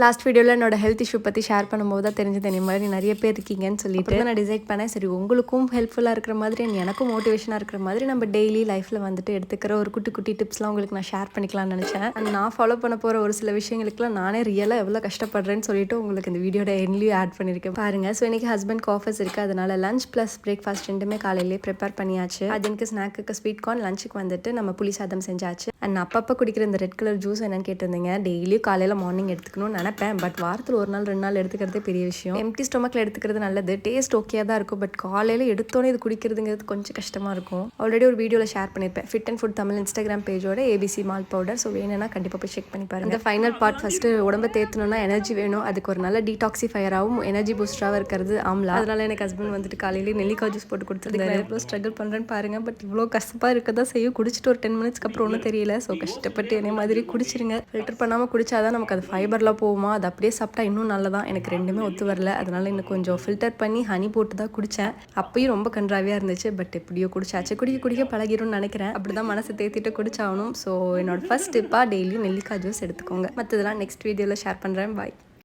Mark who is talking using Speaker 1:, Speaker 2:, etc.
Speaker 1: Last வீடியோவில் என்னோட health issue பற்றி ஷேர் பண்ணும்போது தான் தெரிஞ்சது இந்த மாதிரி நிறைய பேர் இருக்கீங்கன்னு சொல்லிட்டு நான் டிசைட் பண்ணேன். சரி உங்களுக்கும் ஹெல்ப்ஃபுல்லாக இருக்கிற மாதிரி எனக்கும் மோட்டிவேஷனாக இருக்கிற மாதிரி நம்ம டெய்லி லைஃப்பில் வந்துட்டு எடுத்துக்கிற ஒரு குட்டி குட்டி டிப்ஸ்லாம் உங்களுக்கு நான் ஷேர் பண்ணிக்கலாம்னு நினச்சேன். அண்ட் நான் ஃபாலோ பண்ண போகிற ஒரு சில விஷயங்களுக்குலாம் நானே ரியலாக எவ்வளோ கஷ்டப்படுறேன்னு சொல்லிட்டு உங்களுக்கு இந்த வீடியோட எண்ட்லையும் ஆட் பண்ணியிருக்கேன் பாருங்கள். ஸோ இன்றைக்கி ஹஸ்பண்ட்க்கு ஆஃபீஸ் இருக்குது, அதனால் லஞ்ச் ப்ளஸ் பிரேக்ஃபாஸ்ட் ரெண்டுமே காலையிலேயே ப்ரிப்பேர் பண்ணியாச்சு. அது எனக்கு ஸ்நாக்குக்கு ஸ்வீட் கார்ன், லஞ்சுக்கு வந்துட்டு நம்ம புளி சாதம் செஞ்சாச்சு. அண்ட் அப்பப்போ குடிக்கிற இந்த ரெட் கலர் ஜூஸ் என்னன்னு கேட்டிருந்தீங்க. டெய்லியும் காலையில் மார்னிங் எடுத்துக்கணும்னு நினைப்பேன், பட் வாரத்தில் ஒரு நாள் 2 நாள் எடுத்துக்கிறதே பெரிய விஷயம். எம்டி ஸ்டொமக்கில் எடுத்துக்கிறது நல்லது, டேஸ்ட் ஓகே தான் இருக்கும். பட் காலையில் எடுத்தோன்னே இது குடிக்கிறதுங்கிறது கொஞ்சம் கஷ்டமாக இருக்கும். ஆல்ரெடி ஒரு வீடியோவில் ஷேர் பண்ணியிருப்பேன், fit and food Tamil Instagram பேஜோட ஏபிசி மால் பவுடர். ஸோ வேணும்னா கண்டிப்பாக போய் செக் பண்ணி பாருங்க. இந்த ஃபைனல் பார்ட் ஃபஸ்ட்டு உடம்பை தேத்தணும்னா எனர்ஜி வேணும். அதுக்கு ஒரு நல்ல டீடாக்சிஃபயராகவும் எனர்ஜி பூஸ்டராகவும் இருக்கிறது ஆம்லா. அதனால எனக்கு ஹஸ்பண்ட் வந்துட்டு காலையிலேயே நெல்லிக்காய் ஜூஸ் போட்டு கொடுத்துருந்தாரு. எவ்வளோ ஸ்ட்ரகிள் பண்ணுறேன்னு பாருங்கள். பட் இவ்வளோ கஷ்டமாக இருக்க தான் செய்யும். குடிச்சிட்டு ஒரு 10 மினிட்ஸ்க்கு அப்புறம் ஒன்றும் தெரியல. ஸோ கஷ்டப்பட்டு என்னை மாதிரி குடிச்சிருங்க. ஃபில்டர் பண்ணாமல் குடிச்சாதான் நமக்கு அது ஃபைபர்லாம் போகுமா, அது அப்படியே சாப்பிட்டா இன்னும் நல்லதான். எனக்கு ரெண்டுமே ஒத்து வரல, அதனால இன்னும் கொஞ்சம் ஃபில்டர் பண்ணி ஹனி போட்டு தான் குடித்தேன். அப்பயும் ரொம்ப கன்றாவியாக இருந்துச்சு, பட் எப்படியோ குடிச்சாச்சு. குடிக்க பழகிரும்னு நினைக்கிறேன். அப்படி தான் மனசை தேத்திட்டு குடிச்சாகணும். ஸோ என்னோட ஃபர்ஸ்ட் டிப்பாக டெய்லியும் நெல்லிக்காய் ஜூஸ் எடுத்துக்கோங்க. மற்றதெல்லாம் நெக்ஸ்ட் வீடியோவில் ஷேர் பண்ணுறேன். பாய்.